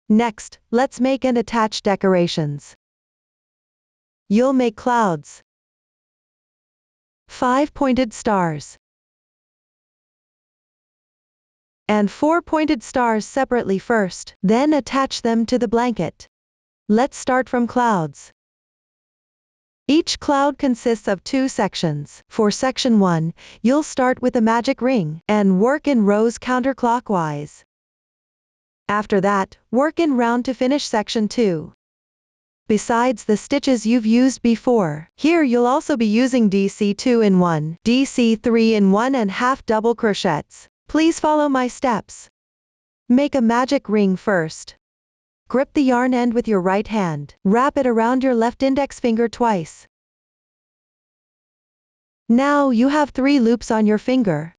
Next, let's make and attach decorations. You'll make clouds, 5 pointed stars, and 4 pointed stars separately first, then attach them to the blanket. Let's start from clouds. Each cloud consists of 2 sections. For section 1, you'll start with a magic ring, and work in rows counterclockwise. After that, work in round to finish section 2. Besides the stitches you've used before, here you'll also be using DC 2-in-1, DC 3-in-1 and half double crochets. Please follow my steps. Make a magic ring first. Grip the yarn end with your right hand. Wrap it around your left index finger twice. Now you have 3 loops on your finger.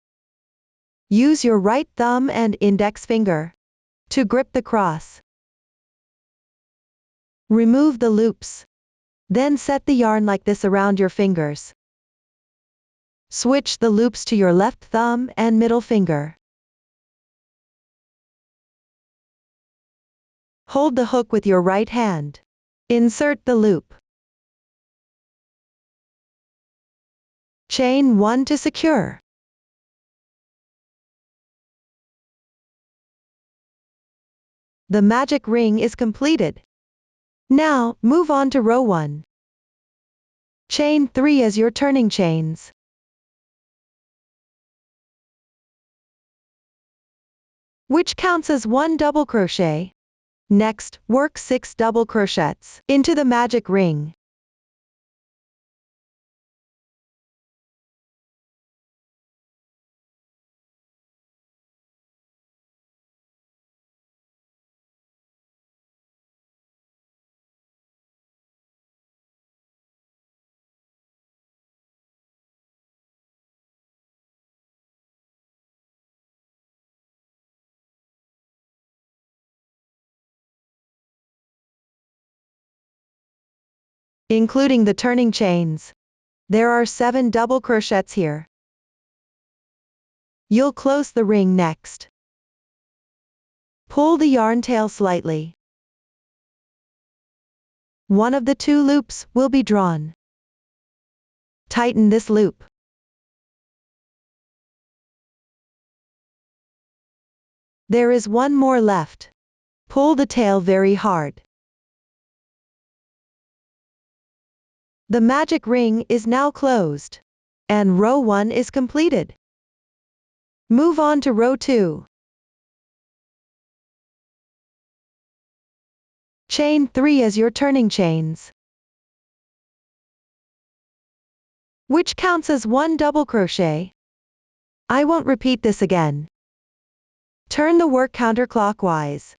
Use your right thumb and index finger to grip the cross. Remove the loops. Then set the yarn like this around your fingers. Switch the loops to your left thumb and middle finger. Hold the hook with your right hand. Insert the loop. Chain 1 to secure. The magic ring is completed. Now, move on to row 1. Chain 3 as your turning chains. Which counts as 1 double crochet. Next, work 6 double crochets into the magic ring. Including the turning chains. There are 7 double crochets here. You'll close the ring next. Pull the yarn tail slightly. One of the 2 loops will be drawn. Tighten this loop. There is 1 more left. Pull the tail very hard. The magic ring is now closed, and row 1 is completed. Move on to row 2. Chain 3 as your turning chains, which counts as 1 double crochet. I won't repeat this again. Turn the work counterclockwise.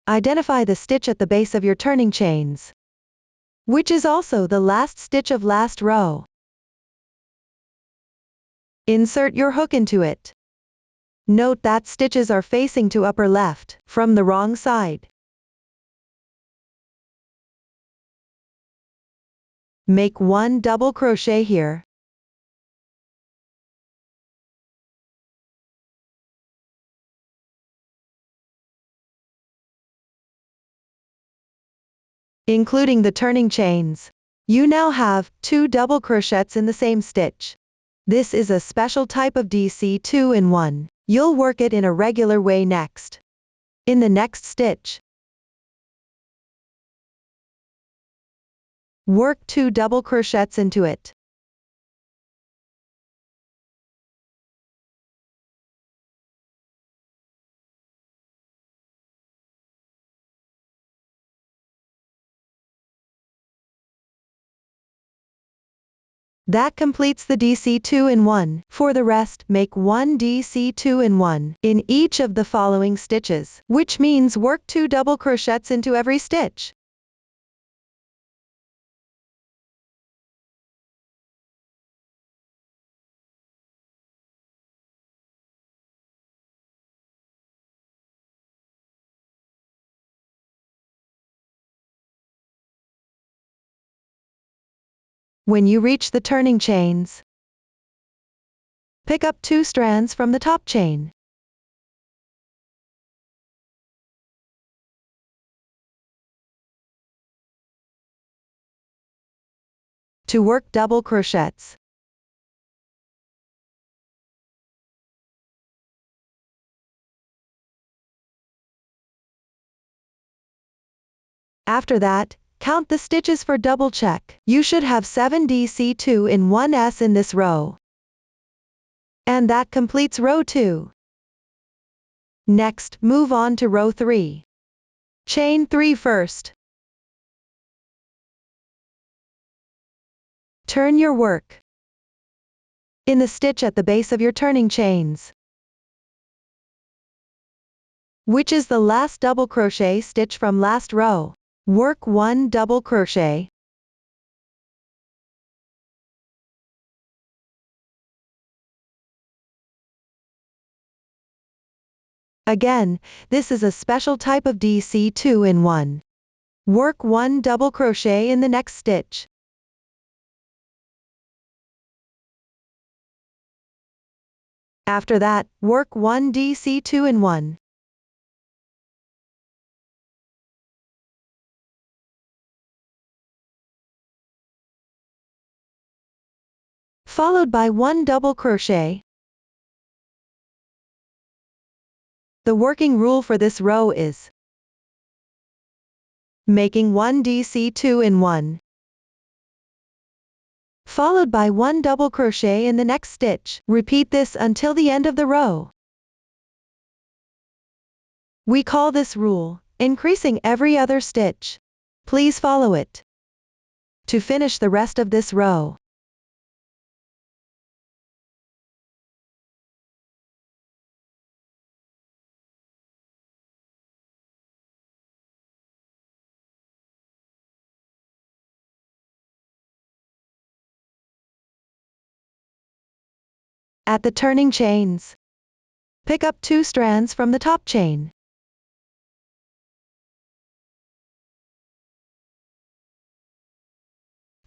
Identify the stitch at the base of your turning chains, which is also the last stitch of last row. Insert your hook into it. Note that stitches are facing to upper left, from the wrong side. Make 1 double crochet here. Including the turning chains. You now have 2 double crochets in the same stitch. This is a special type of DC 2-in-1. You'll work it in a regular way next. In the next stitch, work 2 double crochets into it. That completes the DC 2-in-1. For the rest, make 1 DC 2-in-1 in each of the following stitches, which means work 2 double crochets into every stitch. When you reach the turning chains, pick up 2 strands from the top chain. to work double crochets. After that, count the stitches for double check. You should have 7 DC2 in 1s in this row. And that completes row 2. Next, move on to row 3. Chain 3 first. Turn your work in the stitch at the base of your turning chains, which is the last double crochet stitch from last row. Work 1 double crochet. Again, this is a special type of DC2 in 1. Work 1 double crochet in the next stitch. After that, work 1 DC2 in 1. Followed by 1 double crochet. The working rule for this row is making 1 DC2 in 1, followed by 1 double crochet in the next stitch. Repeat this until the end of the row. We call this rule increasing every other stitch. Please follow it to finish the rest of this row. At the turning chains, pick up 2 strands from the top chain.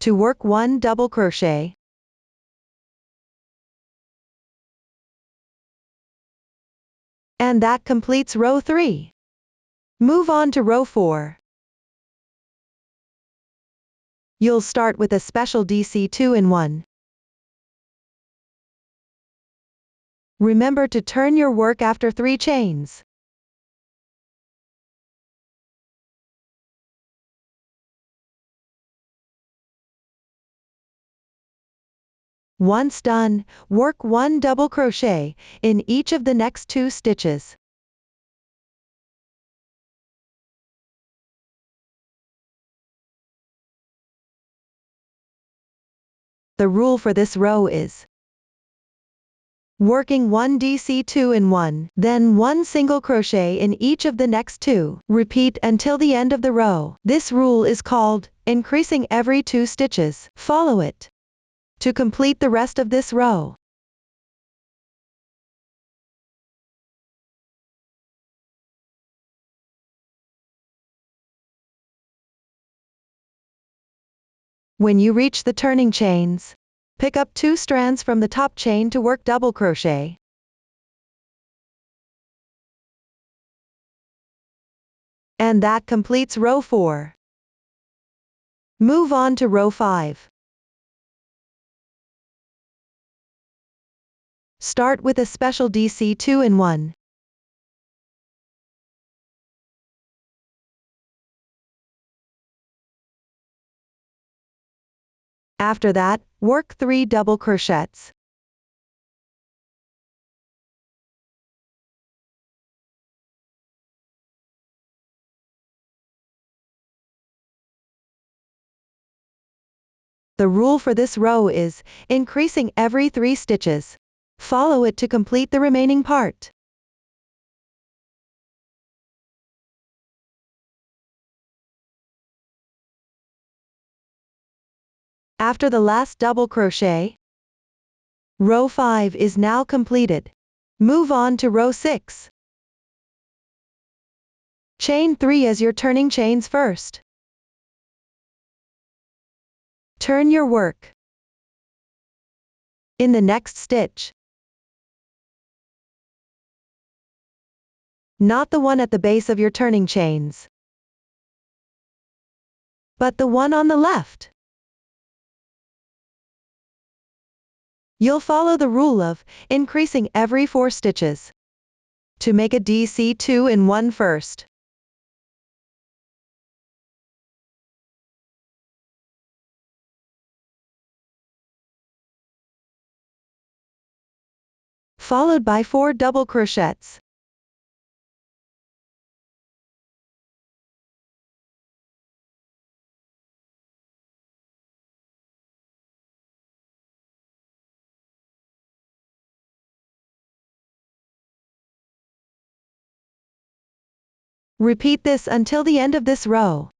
To work 1 double crochet. And that completes row 3. Move on to row 4. You'll start with a special DC2 in 1. Remember to turn your work after 3 chains. Once done, work 1 double crochet in each of the next 2 stitches. The rule for this row is working 1 DC2 in 1, then 1 single crochet in each of the next 2. Repeat until the end of the row. This rule is called increasing every 2 stitches. Follow it to complete the rest of this row. When you reach the turning chains, pick up 2 strands from the top chain to work double crochet. And that completes row 4. Move on to row 5. Start with a special DC2 in 1. After that, work 3 double crochets. The rule for this row is increasing every 3 stitches. Follow it to complete the remaining part. After the last double crochet, row 5 is now completed. Move on to row 6. Chain 3 as your turning chains first. Turn your work in the next stitch, not the one at the base of your turning chains, but the one on the left. You'll follow the rule of increasing every 4 stitches. To make a DC 2 in 1 first. Followed by 4 double crochets. Repeat this until the end of this row.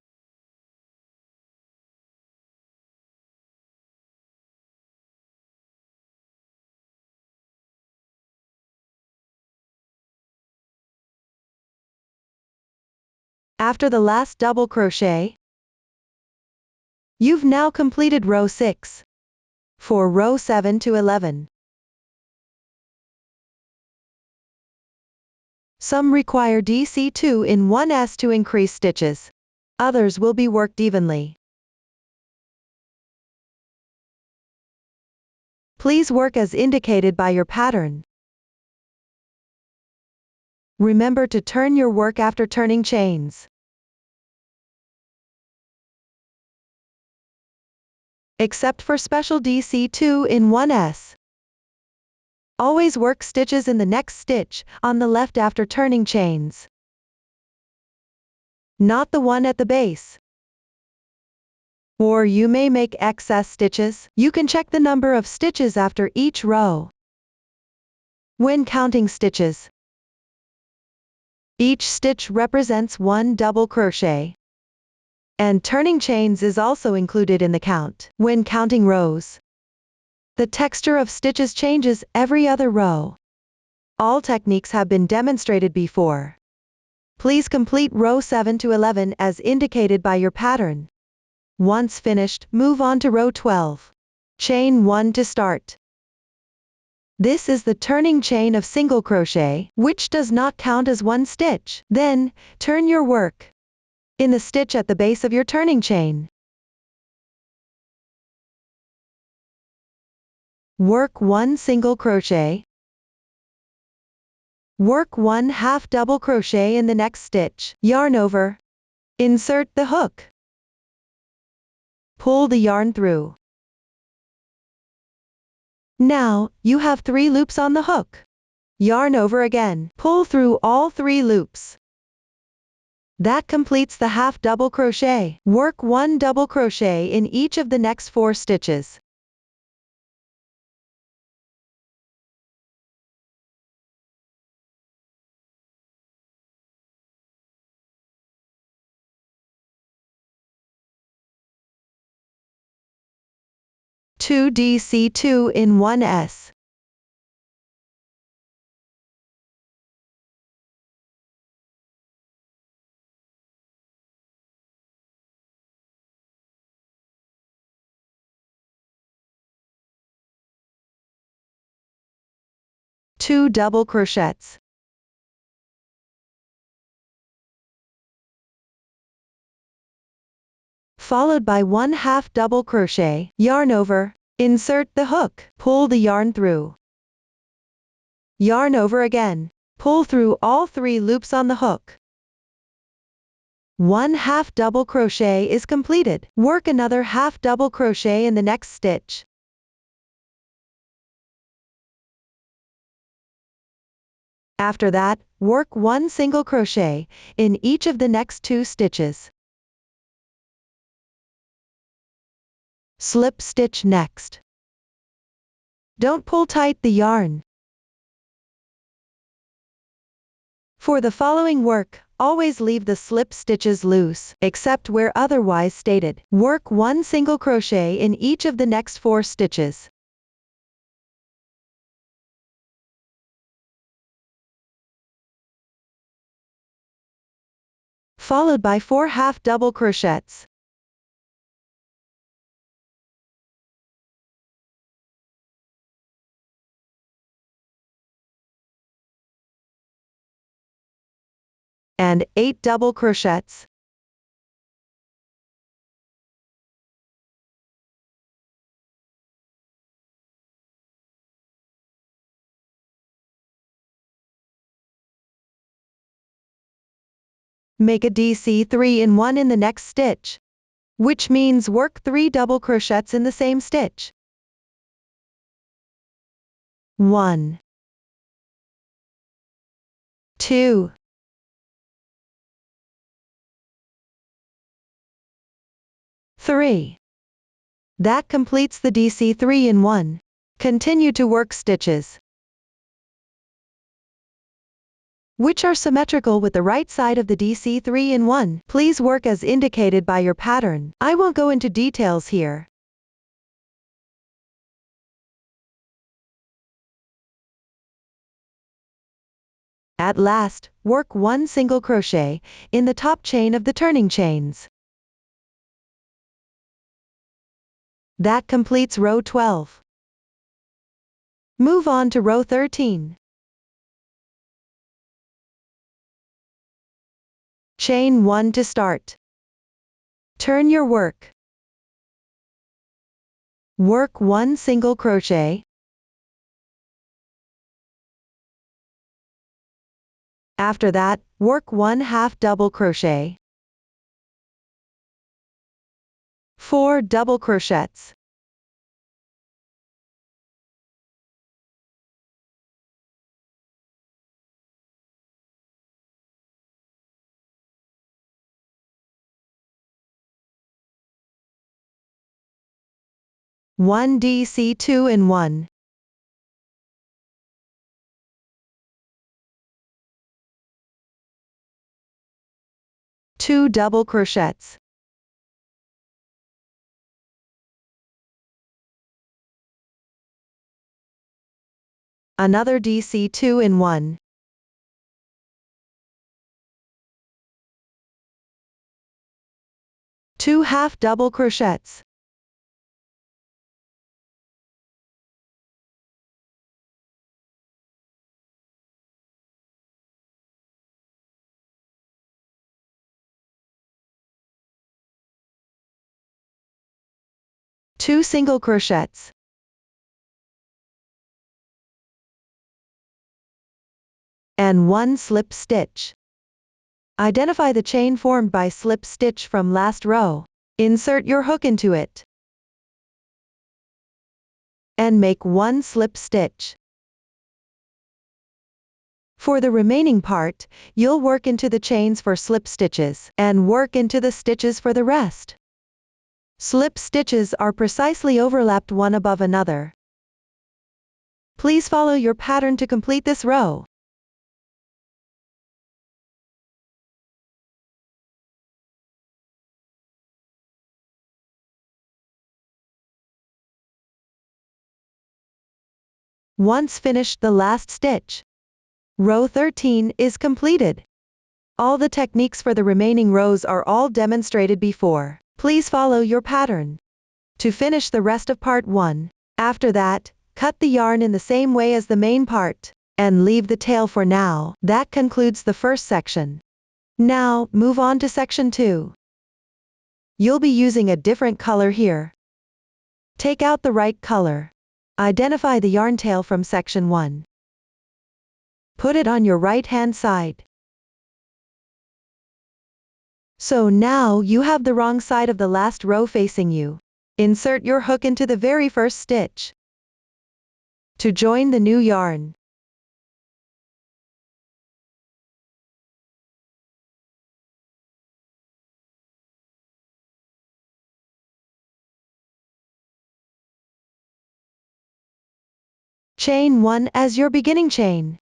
After the last double crochet, you've now completed row 6. For row 7 to 11. Some require DC2 in 1s to increase stitches. Others will be worked evenly. Please work as indicated by your pattern. Remember to turn your work after turning chains. Except for special DC2 in 1s. Always work stitches in the next stitch on the left after turning chains. Not the one at the base. Or you may make excess stitches. You can check the number of stitches after each row. When counting stitches, each stitch represents 1 double crochet. And turning chains is also included in the count. When counting rows, the texture of stitches changes every other row. All techniques have been demonstrated before. Please complete row 7 to 11 as indicated by your pattern. Once finished, move on to row 12. Chain 1 to start. This is the turning chain of single crochet, which does not count as 1 stitch. Then, turn your work in the stitch at the base of your turning chain. Work 1 single crochet. Work 1 half double crochet in the next stitch. Yarn over. Insert the hook. Pull the yarn through. Now, you have 3 loops on the hook. Yarn over again. Pull through all 3 loops. That completes the half double crochet. Work 1 double crochet in each of the next 4 stitches. Two DC2 in 1s. Two double crochets. Followed by 1 half double crochet. Yarn over. Insert the hook. Pull the yarn through. Yarn over again. Pull through all 3 loops on the hook. 1 half double crochet is completed. Work another half double crochet in the next stitch. After that, work 1 single crochet in each of the next 2 stitches. Slip stitch next. Don't pull tight the yarn. For the following work, always leave the slip stitches loose, except where otherwise stated. Work 1 single crochet in each of the next 4 stitches. Followed by 4 half double crochets. And 8 double crochets. Make a DC 3 in 1 in the next stitch, which means work 3 double crochets in the same stitch. 1, 2, 3. That completes the DC 3 in 1. Continue to work stitches which are symmetrical with the right side of the DC 3 in 1. Please work as indicated by your pattern. I won't go into details here. At last, work 1 single crochet in the top chain of the turning chains. That completes row 12. Move on to row 13. Chain 1 to start. Turn your work. Work 1 single crochet. After that, work 1 half double crochet. 4 double crochets. One DC 2 in 1. Two double crochets. Another DC 2 in 1. Two half double crochets. Two single crochets. And one slip stitch. Identify the chain formed by slip stitch from last row. Insert your hook into it. And make one slip stitch. For the remaining part, you'll work into the chains for slip stitches, and work into the stitches for the rest. Slip stitches are precisely overlapped one above another. Please follow your pattern to complete this row. Once finished the last stitch, row 13 is completed. All the techniques for the remaining rows are all demonstrated before. Please follow your pattern to finish the rest of part 1. After that, cut the yarn in the same way as the main part, and leave the tail for now. That concludes the first section. Now, move on to section 2. You'll be using a different color here. Take out the right color. Identify the yarn tail from section 1. Put it on your right hand side. So now you have the wrong side of the last row facing you. Insert your hook into the very first stitch to join the new yarn. Chain 1 as your beginning chain.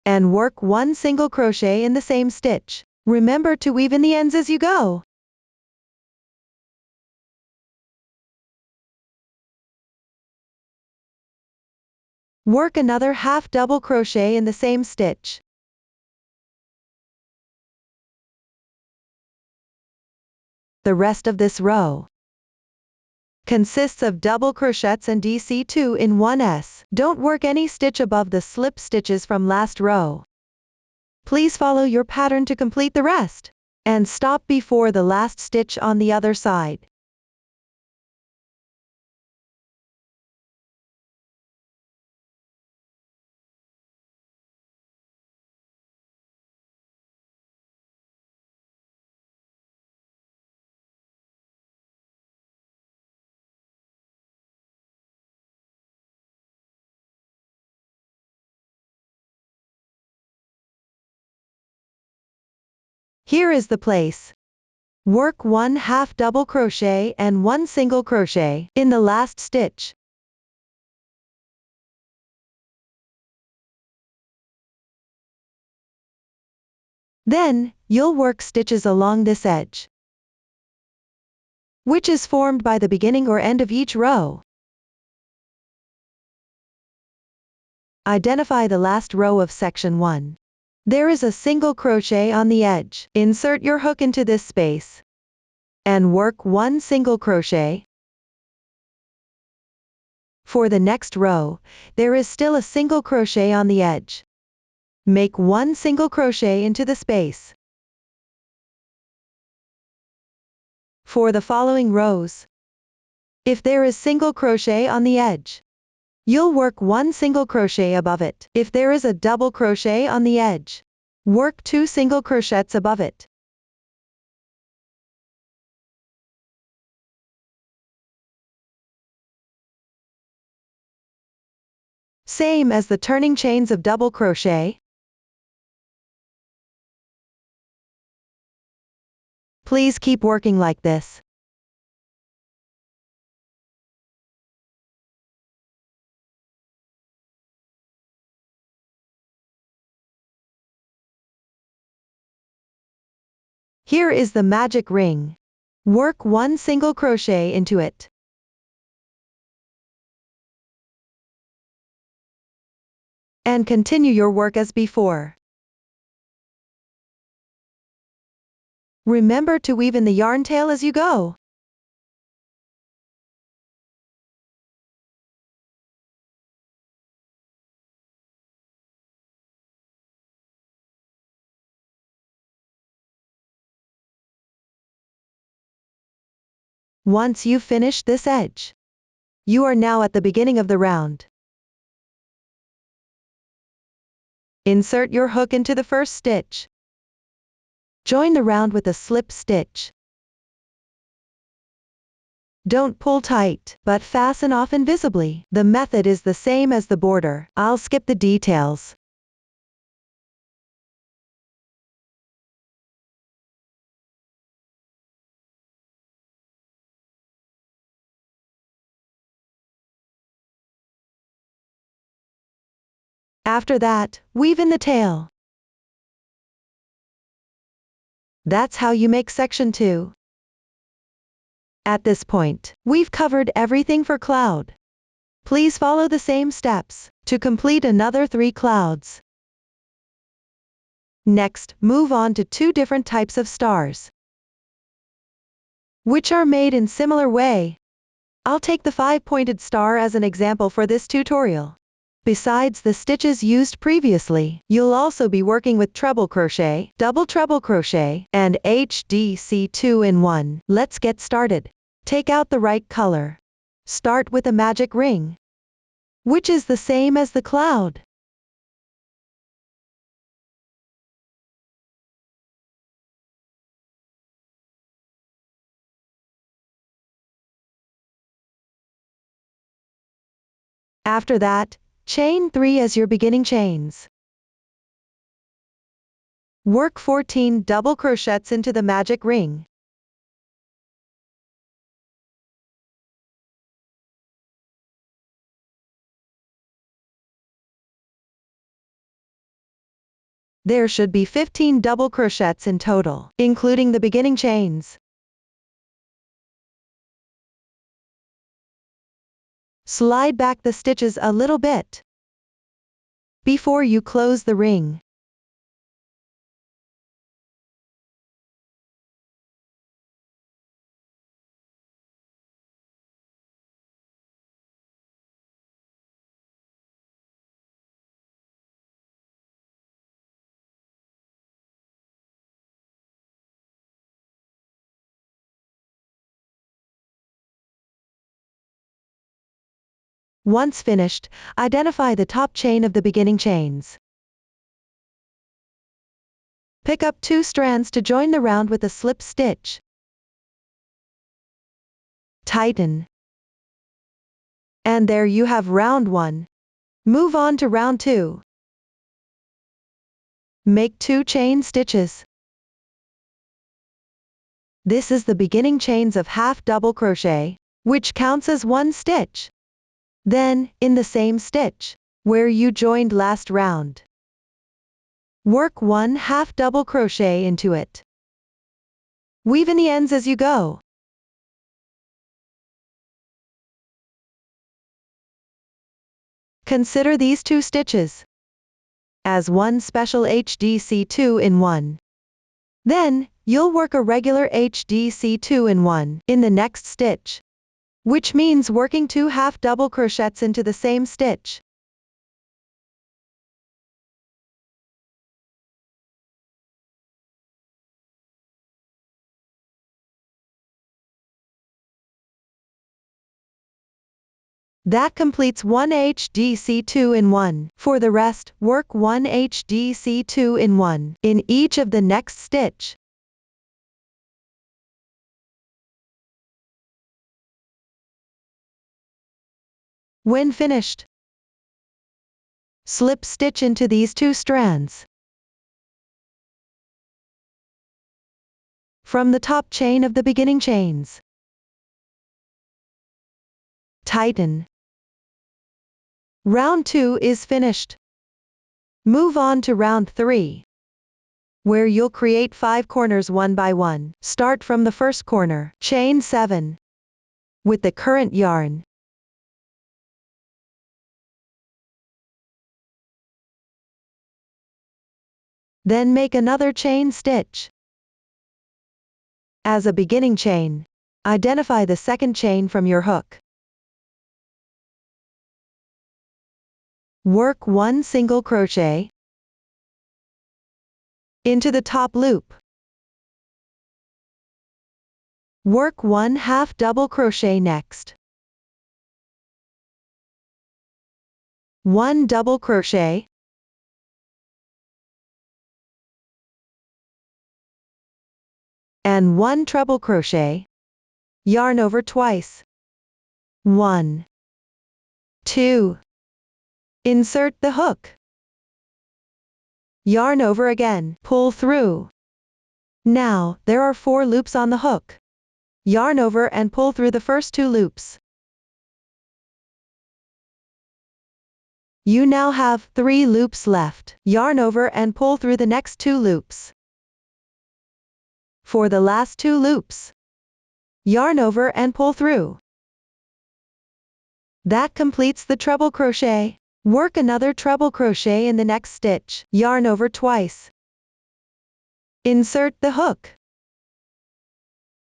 And work 1 single crochet in the same stitch. Remember to weave in the ends as you go. Work another half double crochet in the same stitch. The rest of this row consists of double crochets and DC 2 in 1s. Don't work any stitch above the slip stitches from last row. Please follow your pattern to complete the rest, and stop before the last stitch on the other side. Here is the place. Work 1/2 double crochet and 1 single crochet in the last stitch. Then, you'll work stitches along this edge, which is formed by the beginning or end of each row. Identify the last row of section 1. There is a single crochet on the edge. Insert your hook into this space and work 1 single crochet. For the next row, there is still a single crochet on the edge. Make 1 single crochet into the space. For the following rows, if there is single crochet on the edge, you'll work 1 single crochet above it. If there is a double crochet on the edge, work 2 single crochets above it. Same as the turning chains of double crochet. Please keep working like this. Here is the magic ring. Work 1 single crochet into it. And continue your work as before. Remember to weave in the yarn tail as you go. Once you've finished this edge, you are now at the beginning of the round. Insert your hook into the first stitch. Join the round with a slip stitch. Don't pull tight, but fasten off invisibly. The method is the same as the border. I'll skip the details. After that, weave in the tail. That's how you make section 2. At this point, we've covered everything for cloud. Please follow the same steps to complete another 3 clouds. Next, move on to 2 different types of stars, which are made in similar way. I'll take the 5-pointed star as an example for this tutorial. Besides the stitches used previously, you'll also be working with treble crochet, double treble crochet, and HDC 2-in-1. Let's get started. Take out the right color. Start with a magic ring, which is the same as the cloud. After that, chain 3 as your beginning chains. Work 14 double crochets into the magic ring. There should be 15 double crochets in total, including the beginning chains. Slide back the stitches a little bit before you close the ring. Once finished, identify the top chain of the beginning chains. Pick up 2 strands to join the round with a slip stitch. Tighten. And there you have round 1. Move on to round 2. Make 2 chain stitches. This is the beginning chains of half double crochet, which counts as one stitch. Then, in the same stitch, where you joined last round, work one half double crochet into it. Weave in the ends as you go. Consider these 2 stitches as one special HDC 2-in-1. Then, you'll work a regular HDC 2-in-1 in the next stitch, which means working 2 half double crochets into the same stitch. That completes one HDC 2-in-1. For the rest, work one HDC 2-in-1 in each of the next stitch. When finished, slip stitch into these 2 strands. From the top chain of the beginning chains, tighten. Round 2 is finished. Move on to round 3, where you'll create 5 corners one by one. Start from the first corner, chain 7, with the current yarn. Then make another chain stitch. As a beginning chain, identify the second chain from your hook. Work one single crochet into the top loop. Work one half double crochet next. One double crochet. And one treble crochet. Yarn over twice. 1, 2. Insert the hook. Yarn over again, pull through. Now, there are 4 loops on the hook. Yarn over and pull through the first 2 loops. You now have 3 loops left. Yarn over and pull through the next 2 loops. For the last 2 loops, yarn over and pull through. That completes the treble crochet. Work another treble crochet in the next stitch. Yarn over twice. Insert the hook.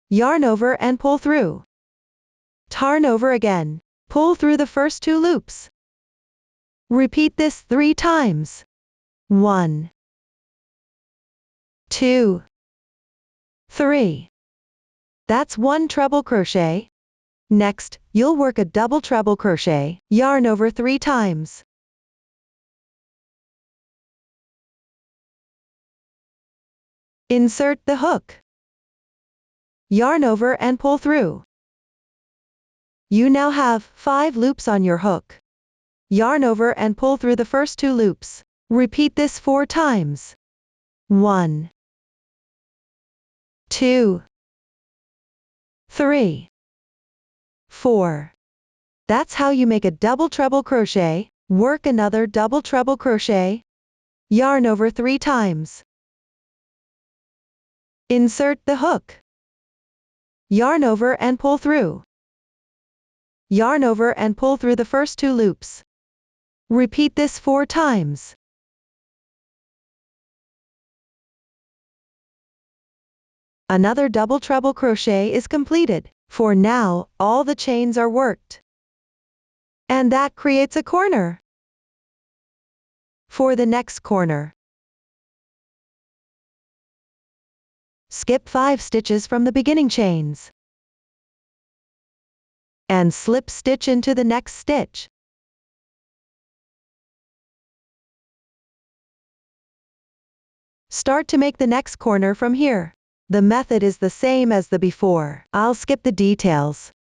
Yarn over and pull through. Yarn over again. Pull through the first 2 loops. Repeat this 3 times. 1, 2, 3. That's 1 treble crochet. Next, you'll work a double treble crochet. Yarn over 3 times. Insert the hook. Yarn over and pull through. You now have 5 loops on your hook. Yarn over and pull through the first 2 loops. Repeat this 4 times. 1, 2, 3, 4. That's how you make a double treble crochet. Work another double treble crochet. Yarn over 3 times. Insert the hook. Yarn over and pull through. Yarn over and pull through the first 2 loops. Repeat this 4 times. Another double treble crochet is completed. For now, all the chains are worked. And that creates a corner. For the next corner, skip 5 stitches from the beginning chains. And slip stitch into the next stitch. Start to make the next corner from here. The method is the same as the before. I'll skip the details.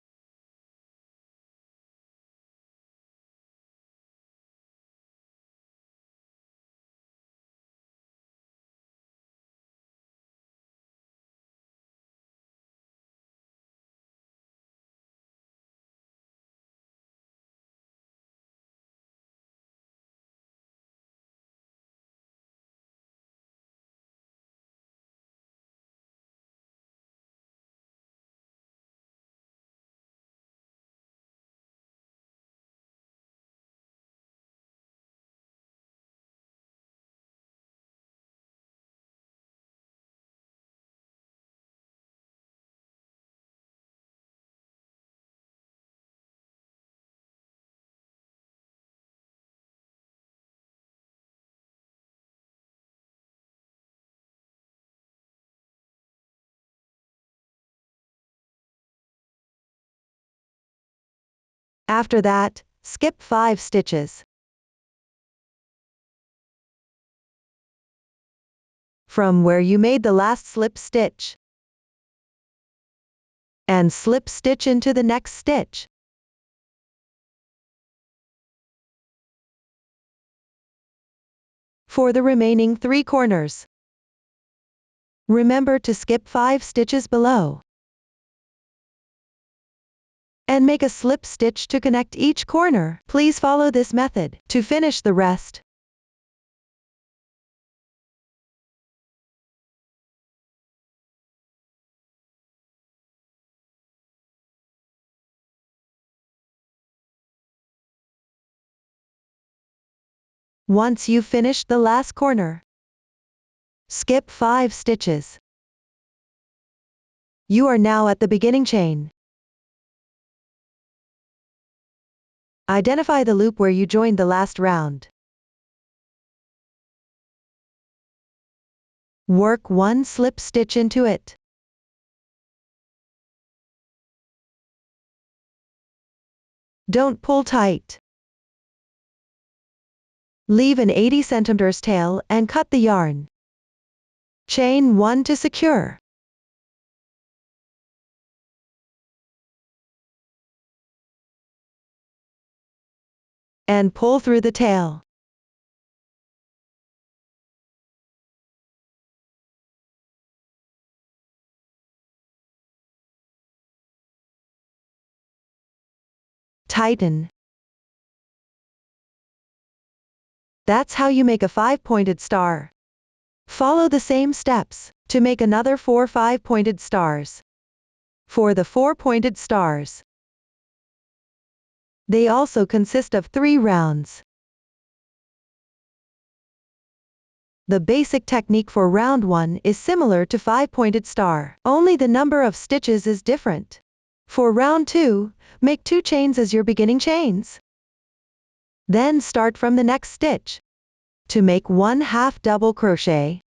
After that, skip 5 stitches. From where you made the last slip stitch, and slip stitch into the next stitch. For the remaining 3 corners, remember to skip 5 stitches below, and make a slip stitch to connect each corner. Please follow this method to finish the rest. Once you've finished the last corner, skip 5 stitches. You are now at the beginning chain. Identify the loop where you joined the last round. Work 1 slip stitch into it. Don't pull tight. Leave an 80 cm tail and cut the yarn. Chain 1 to secure. And pull through the tail. Tighten. That's how you make a 5-pointed star. Follow the same steps to make another 4 5-pointed stars. For the 4-pointed stars, they also consist of 3 rounds. The basic technique for round 1 is similar to 5-pointed star, only the number of stitches is different. For round 2, make 2 chains as your beginning chains. Then start from the next stitch to make 1 half double crochet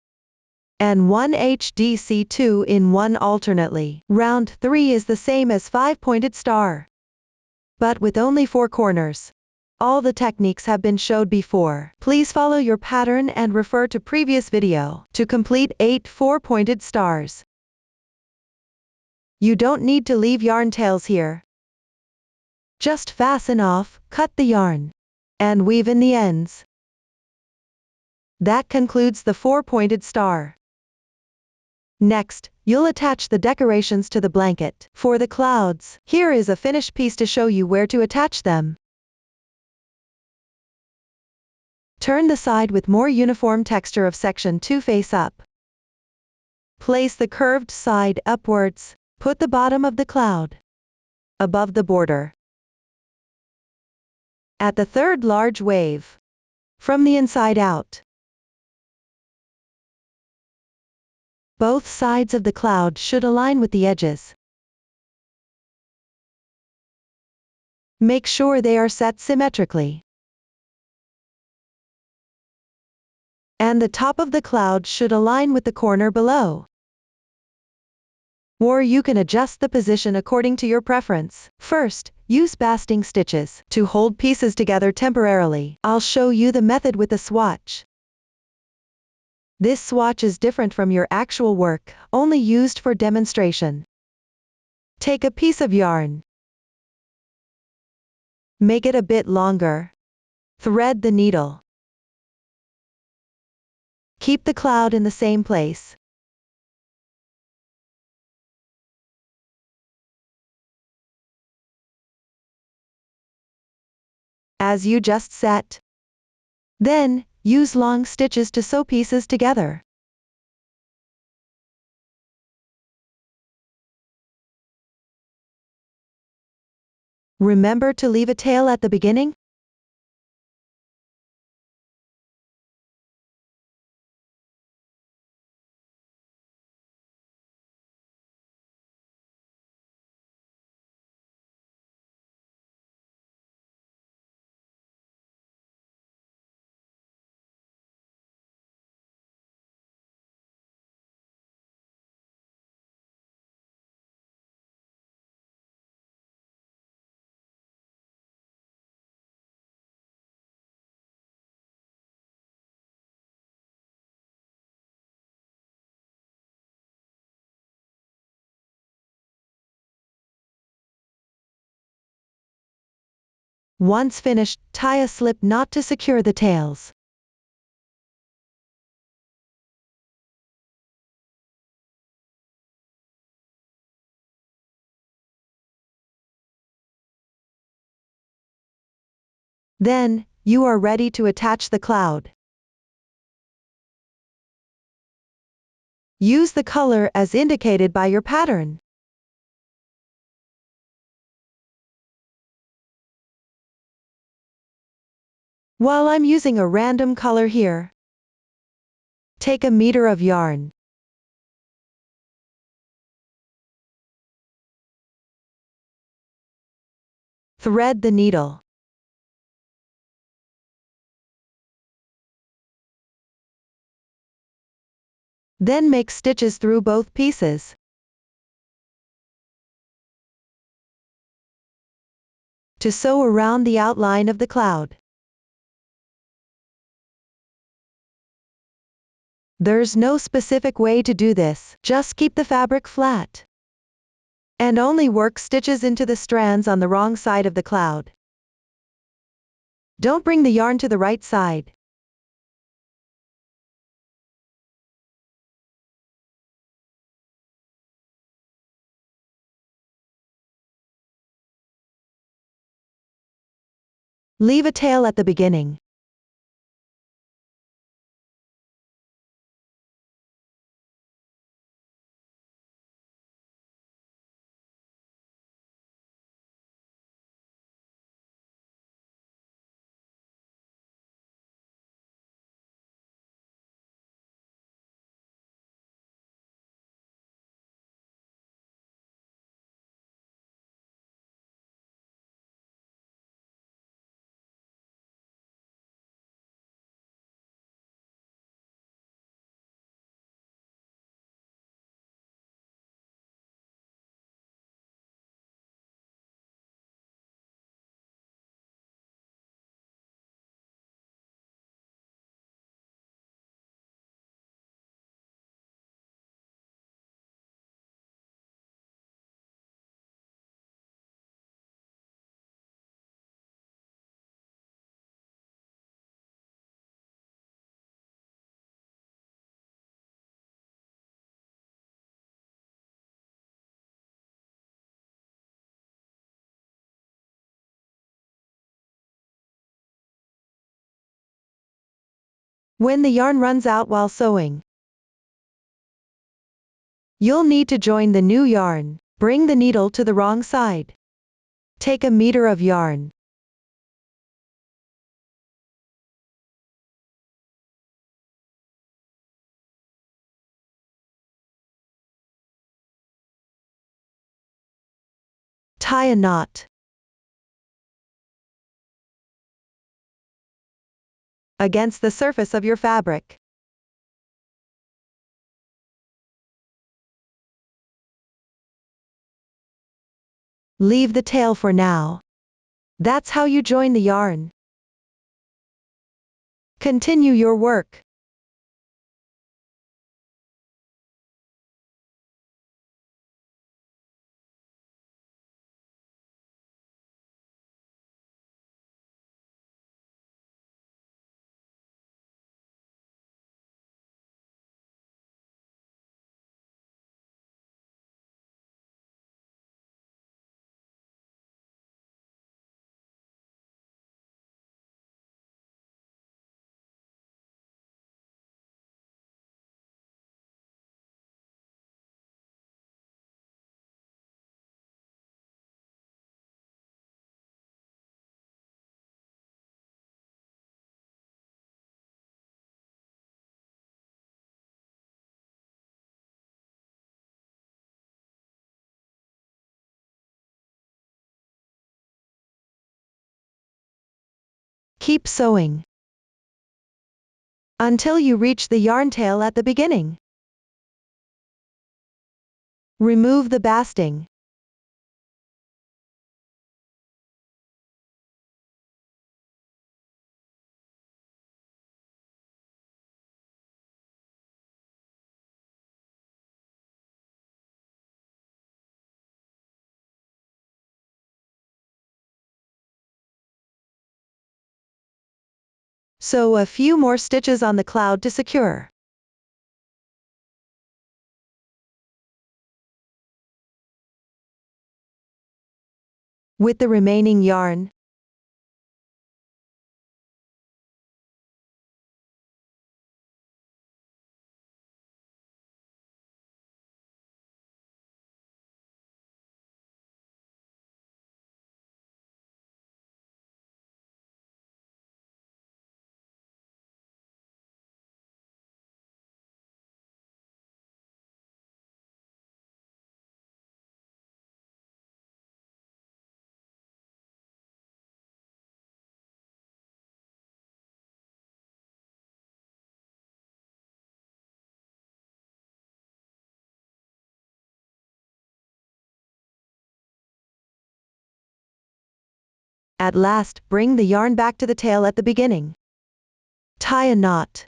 and 1 HDC 2 in 1 alternately. Round 3 is the same as 5-pointed star, but with only 4 corners. All the techniques have been showed before. Please follow your pattern and refer to previous video to complete 8 4-pointed stars. You don't need to leave yarn tails here. Just fasten off, cut the yarn, and weave in the ends. That concludes the 4-pointed star. Next, you'll attach the decorations to the blanket. For the clouds, here is a finished piece to show you where to attach them. Turn the side with more uniform texture of section 2 face up. Place the curved side upwards. Put the bottom of the cloud above the border. At the third large wave, from the inside out. Both sides of the cloud should align with the edges. Make sure they are set symmetrically. And the top of the cloud should align with the corner below. Or you can adjust the position according to your preference. First, use basting stitches to hold pieces together temporarily. I'll show you the method with a swatch. This swatch is different from your actual work, only used for demonstration. Take a piece of yarn. Make it a bit longer. Thread the needle. Keep the cloud in the same place. As you just set. Then, use long stitches to sew pieces together. Remember to leave a tail at the beginning. Once finished, tie a slip knot to secure the tails. Then, you are ready to attach the cloud. Use the color as indicated by your pattern. While I'm using a random color here, take a meter of yarn. Thread the needle. Then make stitches through both pieces. To sew around the outline of the cloud. There's no specific way to do this, just keep the fabric flat. And only work stitches into the strands on the wrong side of the cloud. Don't bring the yarn to the right side. Leave a tail at the beginning. When the yarn runs out while sewing, you'll need to join the new yarn. Bring the needle to the wrong side. Take a meter of yarn. Tie a knot against the surface of your fabric. Leave the tail for now. That's how you join the yarn. Continue your work. Keep sewing until you reach the yarn tail at the beginning. Remove the basting. Sew a few more stitches on the cloud to secure. With the remaining yarn, at last, bring the yarn back to the tail at the beginning. Tie a knot.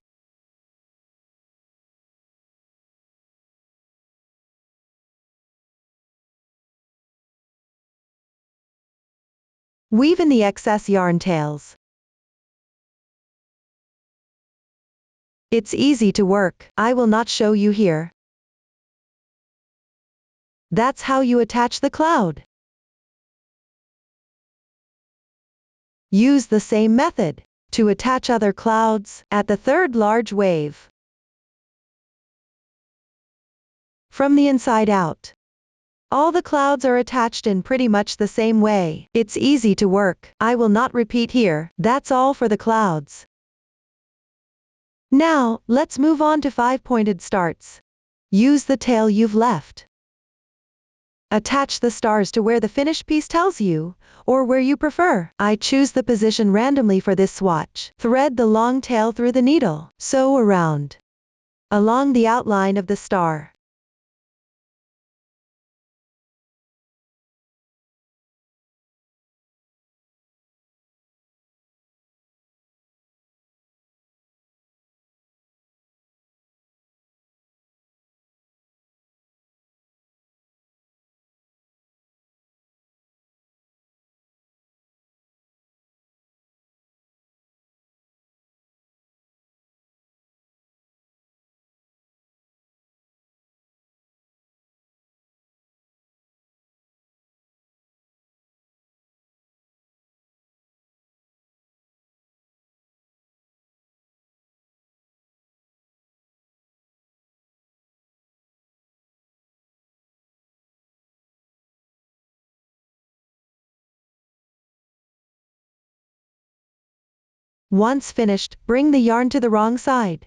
Weave in the excess yarn tails. It's easy to work, I will not show you here. That's how you attach the cloud. Use the same method to attach other clouds at the third large wave. From the inside out. All the clouds are attached in pretty much the same way. It's easy to work, I will not repeat here. That's all for the clouds. Now, let's move on to 5 pointed starts. Use the tail you've left. Attach the stars to where the finished piece tells you, or where you prefer. I choose the position randomly for this swatch. Thread the long tail through the needle. Sew around along the outline of the star. Once finished, bring the yarn to the wrong side.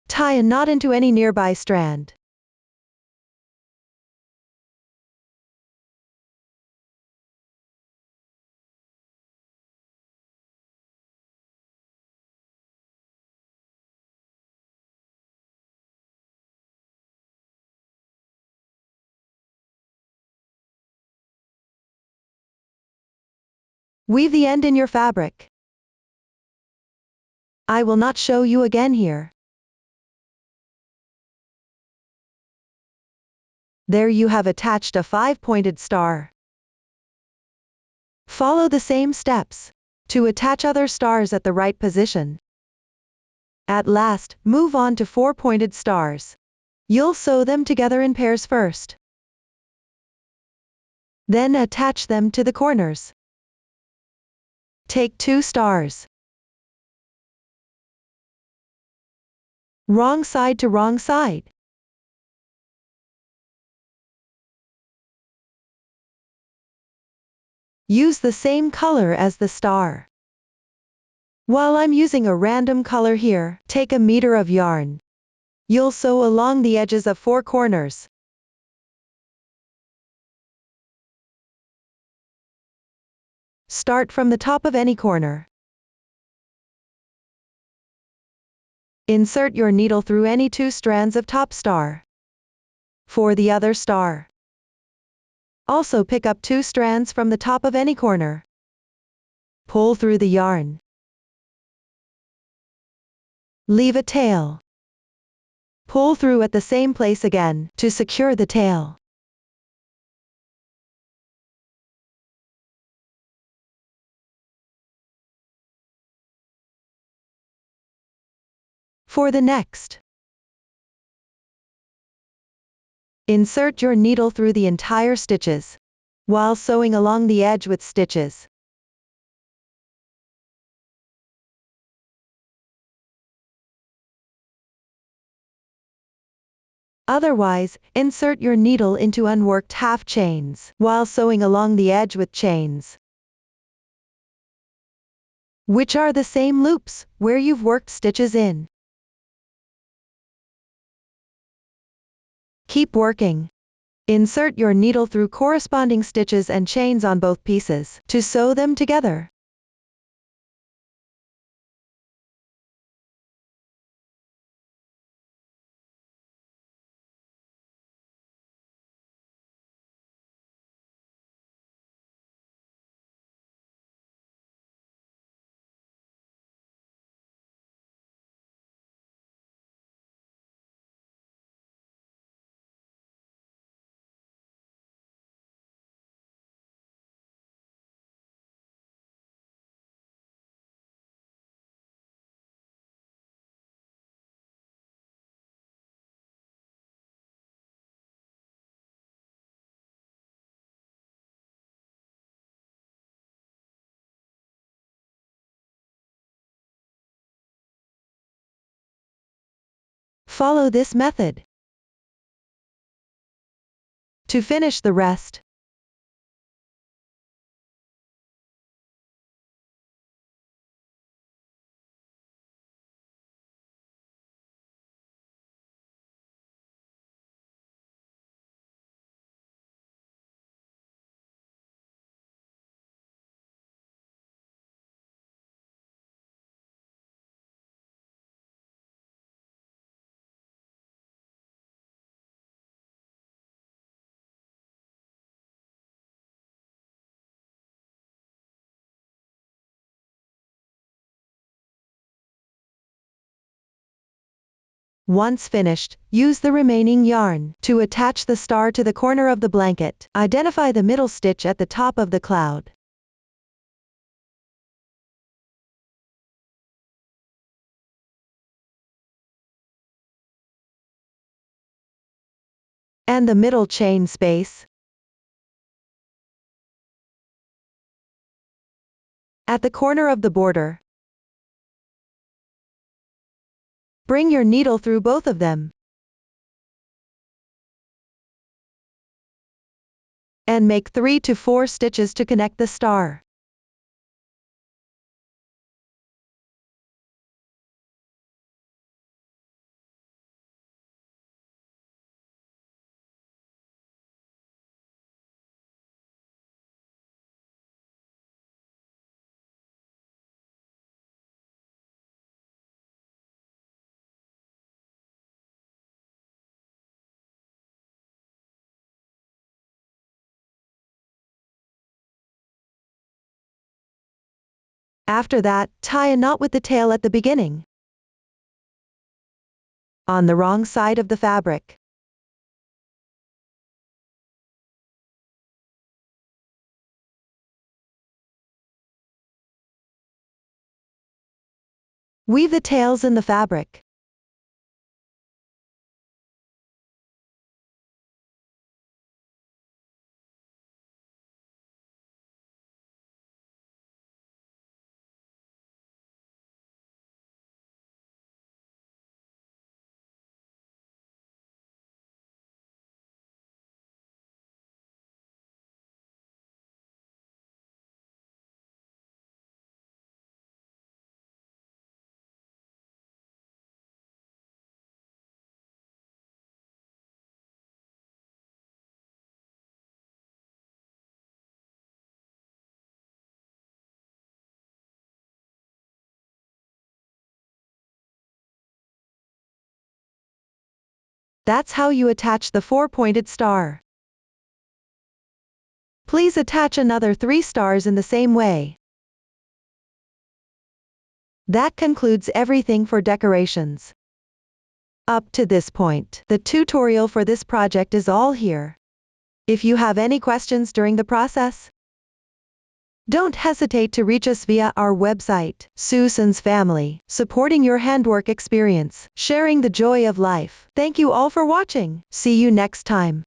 Tie a knot into any nearby strand. Weave the end in your fabric. I will not show you again here. There you have attached a 5-pointed star. Follow the same steps to attach other stars at the right position. At last, move on to 4-pointed stars. You'll sew them together in pairs first. Then attach them to the corners. Take 2 stars. Wrong side to wrong side. Use the same color as the star. While I'm using a random color here, take a meter of yarn. You'll sew along the edges of 4 corners. Start from the top of any corner. Insert your needle through any 2 strands of top star. For the other star. Also pick up 2 strands from the top of any corner. Pull through the yarn. Leave a tail. Pull through at the same place again to secure the tail. For the next, insert your needle through the entire stitches, while sewing along the edge with stitches. Otherwise, insert your needle into unworked half chains, while sewing along the edge with chains, which are the same loops, where you've worked stitches in. Keep working. Insert your needle through corresponding stitches and chains on both pieces, to sew them together. Follow this method to finish the rest. Once finished, use the remaining yarn to attach the star to the corner of the blanket. Identify the middle stitch at the top of the cloud. And the middle chain space. At the corner of the border. Bring your needle through both of them. And make 3 to 4 stitches to connect the star. After that, tie a knot with the tail at the beginning, on the wrong side of the fabric. Weave the tails in the fabric. That's how you attach the 4-pointed star. Please attach another 3 stars in the same way. That concludes everything for decorations. Up to this point, the tutorial for this project is all here. If you have any questions during the process, Don't hesitate to reach us via our website, Susan's Family, supporting your handwork experience, sharing the joy of life. Thank you all for watching. See you next time.